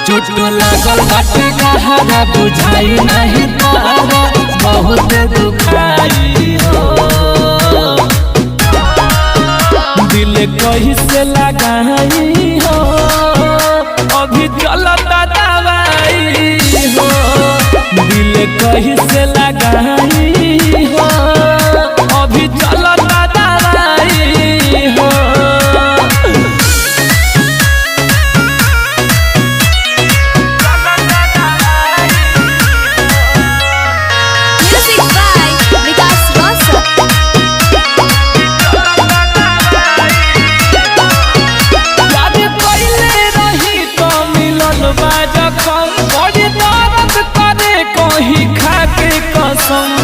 चोट लागल बाटे गहरा बुझाई नहीं तारा बहुत दुखाई हो दिल कहीं से लगाई हो अभी चलता दवाई हो दिल कहीं से लगाई हो अभी चलता दवाई हो बड़ी दर्द करे कहीं खा के कसम